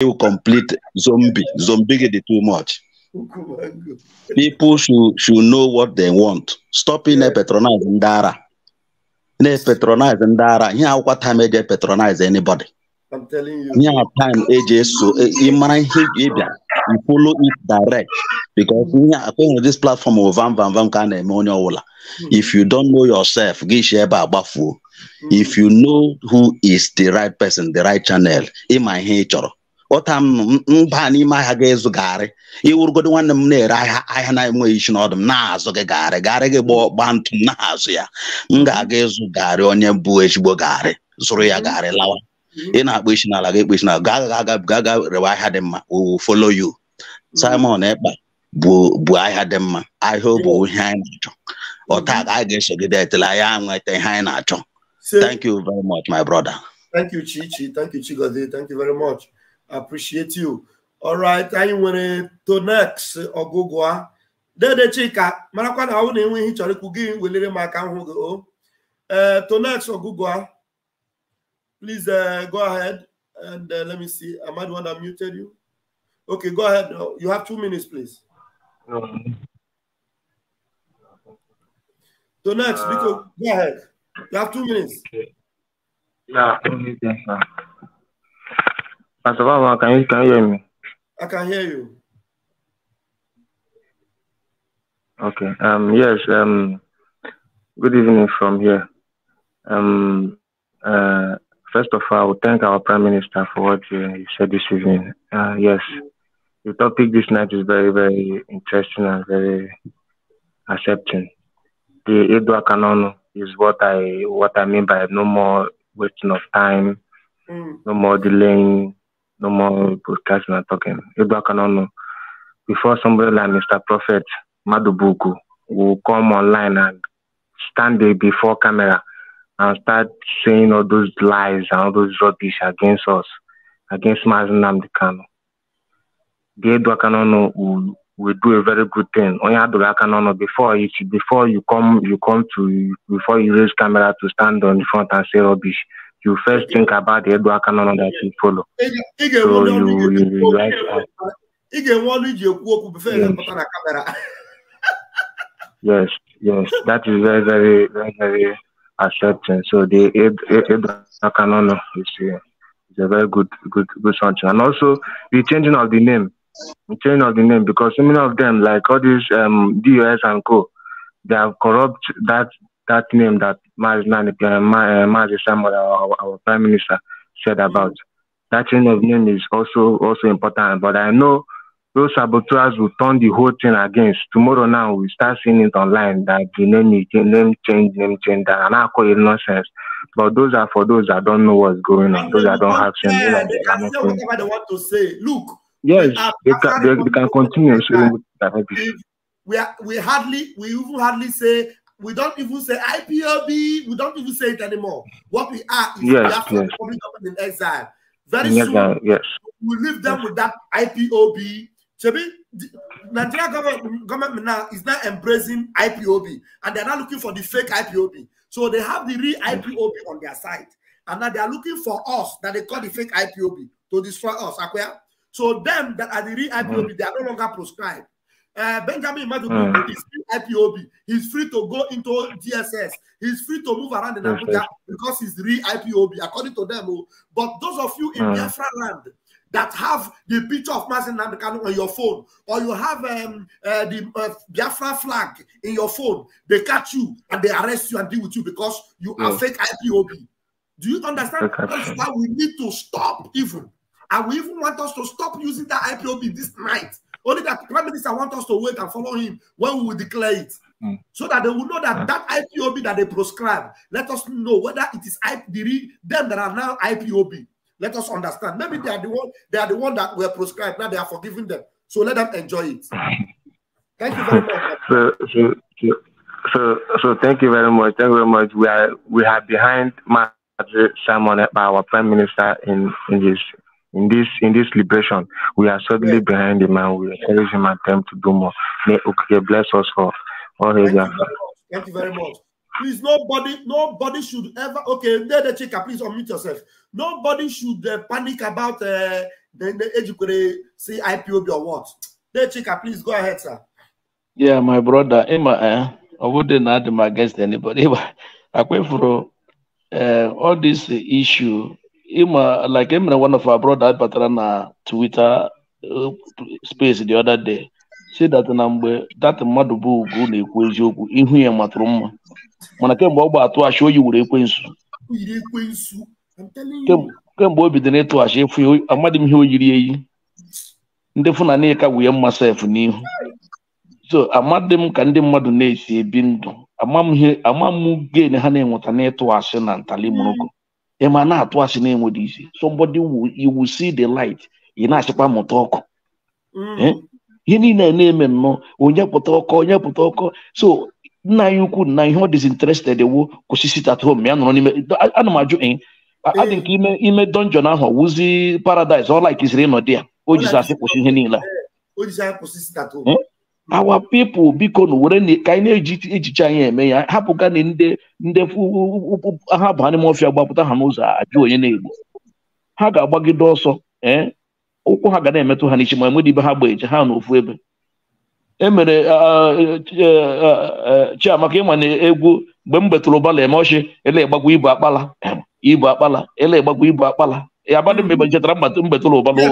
will complete zombie get too much. People should know what they want. Stopping a patronize Ndara. Patronize Ndara. Here, what time they patronize anybody? I'm telling you. Here, time AJ so you follow it direct because according to this platform of Vam can if you don't know yourself, if you know who is the right person, the right channel, in my nature. What I'm banning my hagazu gare, you will go to one near I animation or the Nazo gare, gare band to Nazia, Ngagezu gare on your bush bogare, Zoria gare lawa. In a wish now, like wish now, gaga, I had them who follow you. Simon Èkpá, I had them, I hope we hand or tag, I guess, get that till I am like the Hainacho. Thank you very much, my brother. Thank you, Chichi. Thank you, Chigozie. Thank you very much. I appreciate you. All right, I want to next or go. The chica, Marakwana, I wouldn't win each other. Cooking will let my account go. To next or go. Please go ahead and let me see. Am I the one that muted you? Okay, go ahead. You have 2 minutes, please. To next, go ahead. You have 2 minutes. Okay. Yeah, First of all, can you hear me? I can hear you. Okay. Yes. Good evening from here. First of all, I would thank our Prime Minister for what he said this evening. Yes, the topic this night is very, very interesting and very accepting. The Edward Canon is what I mean by no more wasting of time, no more delaying, no more broadcasting and talking. Edward Canon, before somebody like Mr. Prophet Madubuku will come online and stand there before camera and start saying all those lies and all those rubbish against us, against Mazi Nnamdi Kanu. The Edward Canon will do a very good thing. Before you raise camera to stand on the front and say rubbish, you first think about the Edward Canon that you follow. Yes, that is very, very, very, very accepting. So the Edward Canon is a very good something. And also the changing of the name. Because so many of them, like all these DOS and co, they have corrupt that name that Mazi Samuel, our Prime Minister, said about. That change of name is also important. But I know those saboteurs will turn the whole thing against. Tomorrow now we start seeing it online that the name change, and I call it nonsense. But those are for those that don't know what's going on. Those that don't have sense. They can say whatever they want to say. Look. Yes, they can continue. So we even hardly say, we don't even say IPOB, we don't even say it anymore. What we are is Biafra public government in exile. Very soon, we leave them with that IPOB. Nigeria government now is not embracing IPOB, and they're not looking for the fake IPOB. So they have the real IPOB on their side, and now they are looking for us that they call the fake IPOB to destroy us. So them that are the real IPOB, they are no longer proscribed. Benjamin Madubuku is free IPOB. He's free to go into DSS. He's free to move around in Abuja because he's the real IPOB, according to them. But those of you in Biafra land that have the picture of Mazi Nnamdi Kanu on your phone, or you have the Biafra flag in your phone, they catch you and they arrest you and deal with you because you are fake IPOB. Do you understand? That's why we need to stop even. And we even want us to stop using that IPOB this night. Only that Prime Minister wants us to wait and follow him when we will declare it. So that they will know that that IPOB that they prescribe, let us know whether it is them that are now IPOB. Let us understand. Maybe they are the one that were prescribed. Now they are forgiving them. So let them enjoy it. Thank you very much. So thank you very much. Thank you very much. We are behind Mazi Simon, our Prime Minister, in this liberation. We are certainly behind him, and we encourage him and them to do more. May okay bless us for all his efforts. Thank you very much. Please, nobody should ever. Okay, there the chica. Please unmute yourself. Nobody should panic about the then you could see IPOB or what. Then Chika, please go ahead, sir. Yeah, my brother, I wouldn't add him against anybody. I went for all this issue. Like one of our brother Patrana Twitter space the other day. Say that number that Madubu go na-ekwu eziokwu ihu ya matụrụ mma mana kemgbe ọ gba atụ achị oyi wuru ekwensu kemgbe o bidoro ịtụ achị efu amadị m ihe o yiri eyi ndị Fulani ka wụnye mma sef n'ihu so amadị m ka ndị mmadụ na-esi ebi ndụ ama m gain ha na-enweta n'ịtụ achị na ntali Morocco ịma na-atụ achị na-enwede isi somebody you will see the light ị na-achịkwa mụta ọkụ ihe niile na-eme nnọọ onye pụta ọkọ so nna anyị ukwu na ihe ọ disinterested ewu kwụsị at home ya nọrọ n'ime ana m ajụ adị nke ime dungeon ahụ wuzi paradise ọ like isiri ịnọdị ya o jizi asị kwụsị ihe niile our people biko na were ka anyị na-eji echiche anyị eme ya hapụga na ndị ha bụ anịm ọfịa gbapụta ha n'ụzọ ajụ onye na-egbu ha ga-agbagide ọsọ ụkwụ ha ga na-emetụ ha n'isi ma enwedị ibe ha gba eje ha n'ofu ebe emere Chiamaka ịma na egwu mgbe m betụrụ ụbala eme ọchị ele gbagwa ibu akpala ele gbagwa ibu akpala ya badị mgbe nchetara mbetụrụ ụbala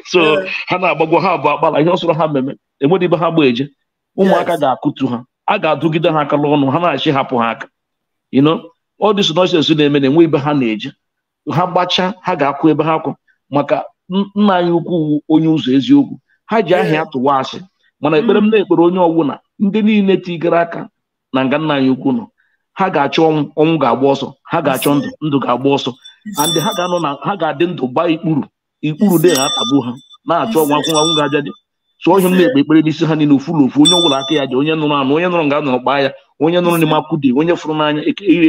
so ha na-agbagwa ha bụ akpala ihe ọsọrọ ha meme enwedị ibe ha gba eje ụmụaka ga-akụtu ha a ga-adụgide ha aka n'ọnụ ha na-achị hapụ ha aka all this nonsense na-eme na-enwe ibe ha na-eje ha gbacha ha ga-akwụ ebe ha kwụ maka nna anyị ukwu onye ụzọ eziokwu ha ji ahịa atụwa asị mana ekpere m na-ekpere onye ọbụla ndị niile tigara aka na nga nna anyị ukwu nọ ha ga-achọ ọnwụ ga-agba ọsọ ha ga-achọ ndụ ga-agba ọsọ and ha ga-anọ na ha ga-adị ndụ gbaa ikpuru dị ha tagbu ha na-achọ nwanwụ ga-aja dị so ihe m na-ekpe ekpere n'isi ha niile ofu onye ọbụla aka ya ji onye nụrụ anụ onye nụrụ nga nọrọ gbaa ya onye nụrụ n'ime akwụdị onye fụrụ n'anya ire.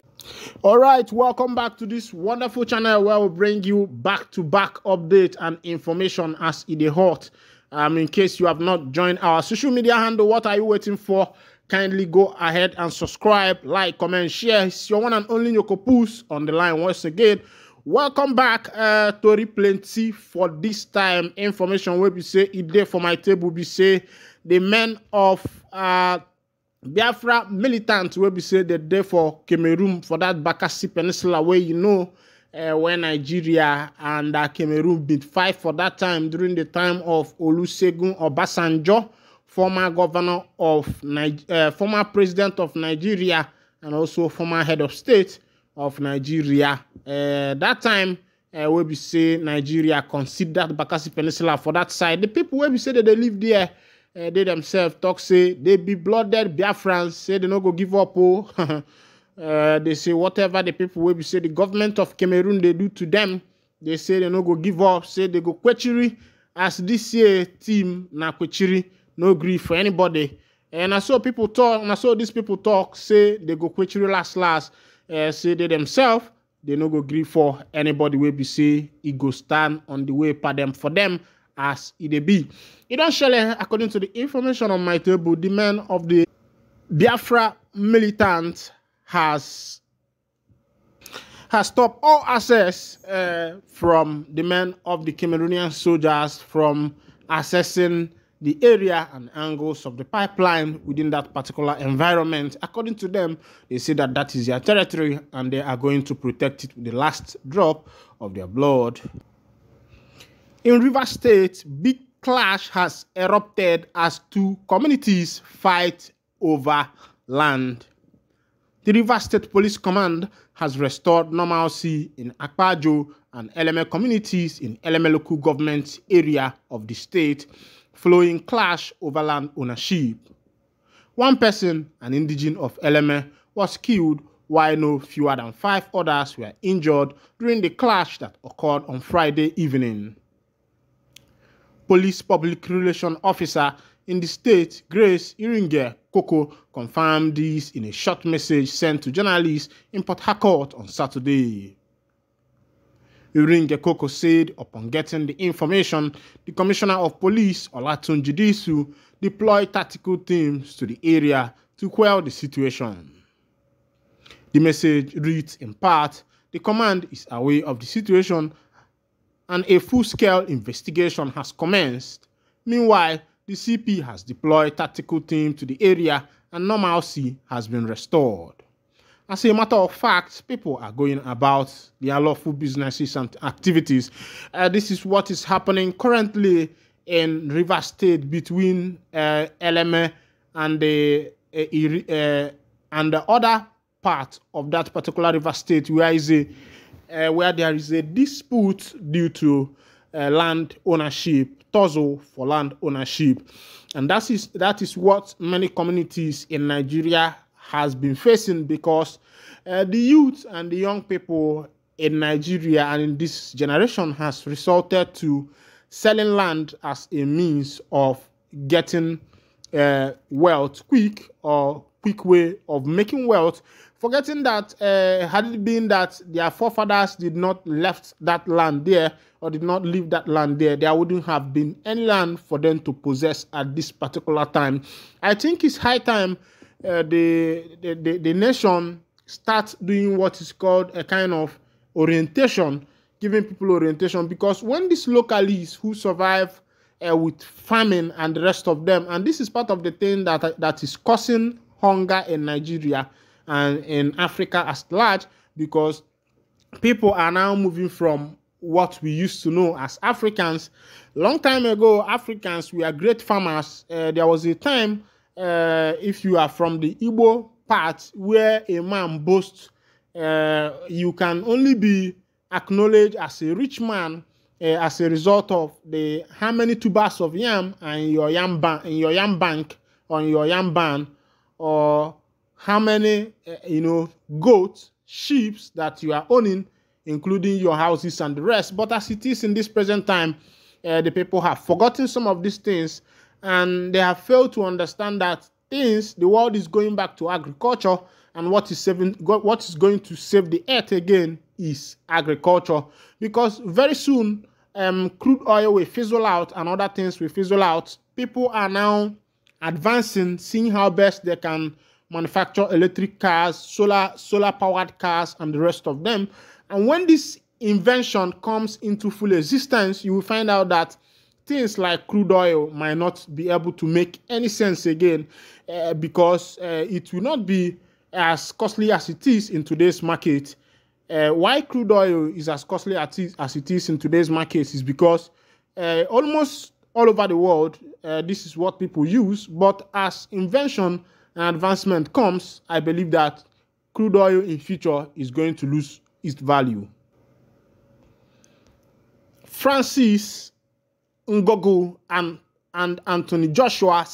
All right, welcome back to this wonderful channel where we bring you back-to-back update and information as it is hot. In case you have not joined our social media handle, what are you waiting for? Kindly go ahead and subscribe, like, comment, share. It's your one and only Yokopus on the line once again. Welcome back, Tori Plenty. For this time, information will be say it there for my table. Be say the men of Biafra militants will be said that there for Cameroon for that Bakassi Peninsula where where Nigeria and Cameroon did fight for that time during the time of Olusegun Obasanjo, former governor of former president of Nigeria and also former head of state of Nigeria. That time will be say Nigeria considered Bakassi Peninsula for that side. The people will be say that they live there. They themselves talk say they be blooded Biafrans, say they no go give up. They say whatever the people will be say the government of Cameroon they do to them, they say they no go give up, say they go kwechiri as this year team na kwechiri, no grief for anybody. And I saw people talk, and I saw these people talk, say they go kwechiri last, say they themselves they no go grief for anybody will be say it go stand on the way for them as it be. It don't show, according to the information on my table, the men of the Biafra militant has stopped all access from the men of the Cameroonian soldiers from accessing the area and angles of the pipeline within that particular environment. According to them, they say that that is their territory and they are going to protect it with the last drop of their blood. In Rivers State, big clash has erupted as two communities fight over land. The Rivers State Police Command has restored normalcy in Èkpá and Eleme communities in Eleme local government area of the state, following clash over land ownership. One person, an indigene of Eleme, was killed while no fewer than 5 others were injured during the clash that occurred on Friday evening. Police Public Relations Officer in the state, Grace Iringe Koko, confirmed this in a short message sent to journalists in Port Harcourt on Saturday. Iringe Koko said upon getting the information, the Commissioner of Police, Olatunji Disu, deployed tactical teams to the area to quell the situation. The message reads in part, the command is aware of the situation and a full-scale investigation has commenced. Meanwhile, the CP has deployed tactical team to the area and normalcy has been restored. As a matter of fact, people are going about their unlawful businesses and activities. This is what is happening currently in Rivers State between Eleme and the other part of that particular River State where there is a dispute due to land ownership, tussle for land ownership, and that is what many communities in Nigeria has been facing, because the youth and the young people in Nigeria and in this generation has resorted to selling land as a means of getting wealth quick, or quick way of making wealth, forgetting that had it been that their forefathers did not left that land there or did not leave that land there, there wouldn't have been any land for them to possess at this particular time. I think it's high time the nation starts doing what is called a kind of orientation, giving people orientation, because when these localists who survive with famine and the rest of them, and this is part of the thing that is causing hunger in Nigeria and in Africa as large, because people are now moving from what we used to know as Africans. Long time ago, Africans were great farmers. There was a time, if you are from the Igbo part, where a man boasts, you can only be acknowledged as a rich man as a result of the how many tubers of yam and your yam bank or your yam barn, or how many goats, sheep that you are owning, including your houses and the rest. But as it is in this present time, the people have forgotten some of these things, and they have failed to understand that the world is going back to agriculture, and what is going to save the earth again is agriculture, because very soon crude oil will fizzle out and other things will fizzle out. People are now advancing, seeing how best they can manufacture electric cars, solar powered cars, and the rest of them. And when this invention comes into full existence, you will find out that things like crude oil might not be able to make any sense again, because it will not be as costly as it is in today's market. Why crude oil is as costly as it is in today's market is because almost all over the world, this is what people use. But as invention and advancement comes, I believe that crude oil in future is going to lose its value. Francis Ngogo and Anthony Joshua,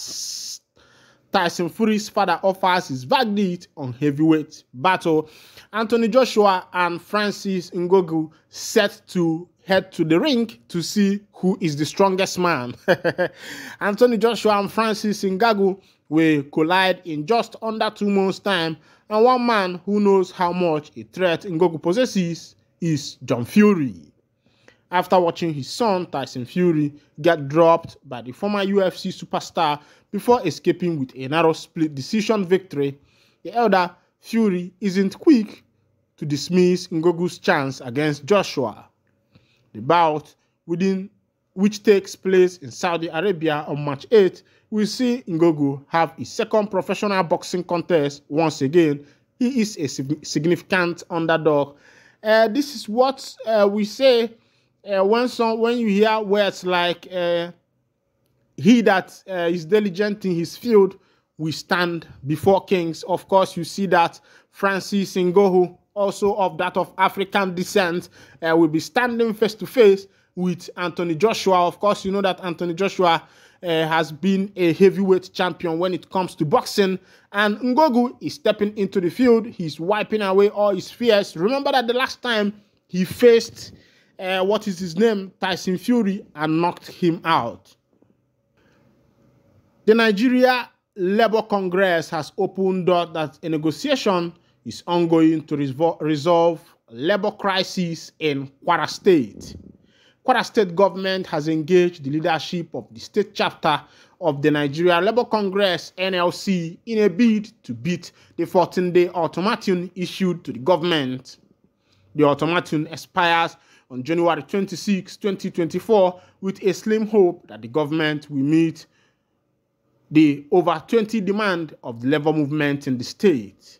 Tyson Fury's father, offers his verdict on heavyweight battle. Anthony Joshua and Francis Ngogo set to head to the ring to see who is the strongest man. Anthony Joshua and Francis Ngogo will collide in just under 2 months' time, and one man who knows how much a threat Ngogo possesses is John Fury. After watching his son, Tyson Fury, get dropped by the former UFC superstar before escaping with a narrow split decision victory, the elder Fury isn't quick to dismiss Ngogo's chance against Joshua. The bout, which takes place in Saudi Arabia on March 8th, will see Ngogo have his second professional boxing contest once again. He is a significant underdog. This is what we say when you hear words like he that is diligent in his field will stand before kings. Of course, you see that Francis Ngogo, also of that of African descent, will be standing face to face with Anthony Joshua. Of course, you know that Anthony Joshua has been a heavyweight champion when it comes to boxing, and Ngogo is stepping into the field. He's wiping away all his fears. Remember that the last time he faced Tyson Fury, and knocked him out. The Nigeria Labour Congress has opened door that a negotiation is ongoing to resolve labor crisis in Kwara State. Kwara State government has engaged the leadership of the state chapter of the Nigeria Labour Congress, NLC, in a bid to beat the 14-day ultimatum issued to the government. The ultimatum expires on January 26, 2024, with a slim hope that the government will meet the over 20 demands of the labor movement in the state.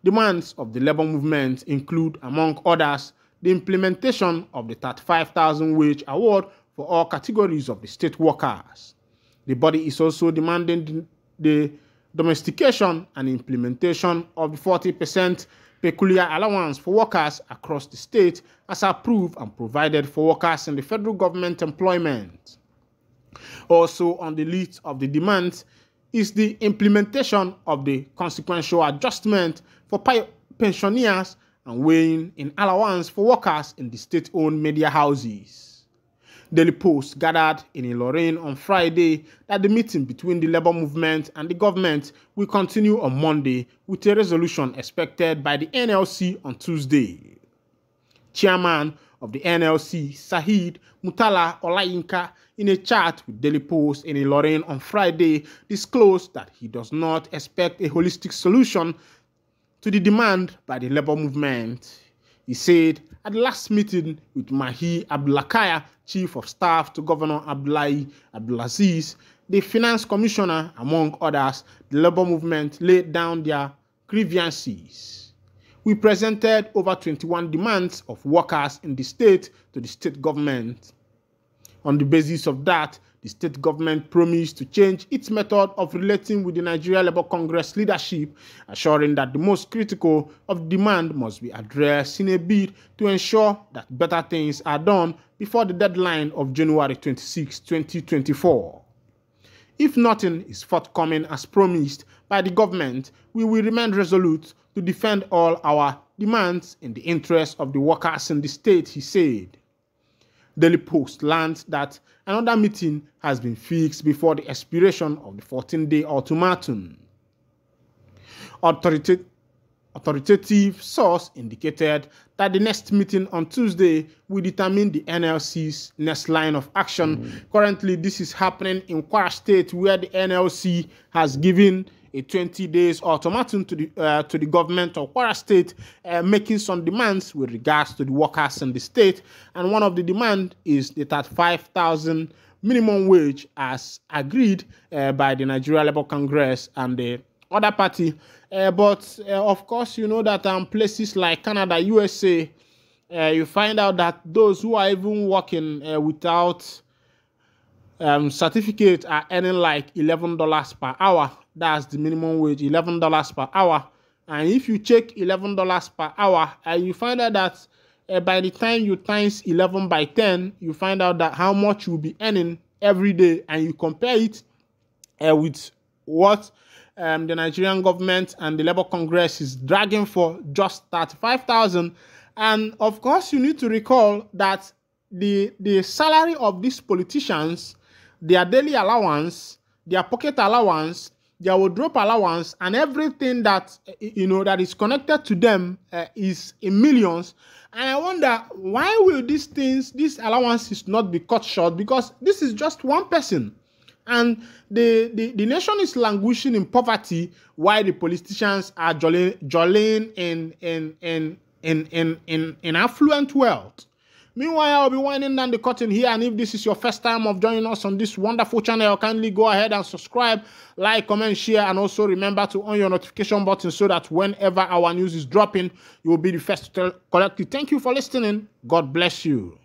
Demands of the labor movement include, among others, the implementation of the 35,000 wage award for all categories of the state workers. The body is also demanding the domestication and implementation of the 40% peculiar allowance for workers across the state as approved and provided for workers in the federal government employment. Also on the list of the demands is the implementation of the consequential adjustment for pensioners and weighing in allowance for workers in the state-owned media houses. Daily Post gathered in Ilorin on Friday that the meeting between the labor movement and the government will continue on Monday with a resolution expected by the NLC on Tuesday. Chairman of the NLC, Sahid Mutala Olayinka, in a chat with Daily Post in Ilorin on Friday, disclosed that he does not expect a holistic solution to the demand by the labor movement. He said at the last meeting with Mahi Abdulakaya, Chief of Staff to Governor Abdullahi Abdulaziz, the Finance Commissioner, among others, the labor movement laid down their grievances. We presented over 21 demands of workers in the state to the state government. On the basis of that, the state government promised to change its method of relating with the Nigeria Labour Congress leadership, assuring that the most critical of demand must be addressed in a bid to ensure that better things are done before the deadline of January 26, 2024. If nothing is forthcoming as promised by the government, we will remain resolute to defend all our demands in the interest of the workers in the state, he said. Daily Post learned that another meeting has been fixed before the expiration of the 14-day ultimatum. Authoritative source indicated that the next meeting on Tuesday will determine the NLC's next line of action. Currently, this is happening in Kwara State, where the NLC has given a 20 days ultimatum to the government of Kwara State, making some demands with regards to the workers in the state. And one of the demands is the 35,000 minimum wage as agreed by the Nigeria Labour Congress and the other party. But of course, you know that places like Canada, USA, you find out that those who are even working without certificate are earning like $11 per hour. That's the minimum wage, $11 per hour. And if you check $11 per hour, you find out that by the time you times 11 by 10, you find out that how much you'll be earning every day, and you compare it with what the Nigerian government and the Labour Congress is dragging for just 35,000. And of course, you need to recall that the salary of these politicians, their daily allowance, their pocket allowance, their wardrobe allowance, and everything that that is connected to them is in millions. And I wonder, why will these allowances not be cut short? Because this is just one person, and the nation is languishing in poverty, while the politicians are jollying in affluent wealth. Meanwhile, I'll be winding down the curtain here, and if this is your first time of joining us on this wonderful channel, kindly go ahead and subscribe, like, comment, share, and also remember to on your notification button so that whenever our news is dropping, you will be the first to collect it. Thank you for listening. God bless you.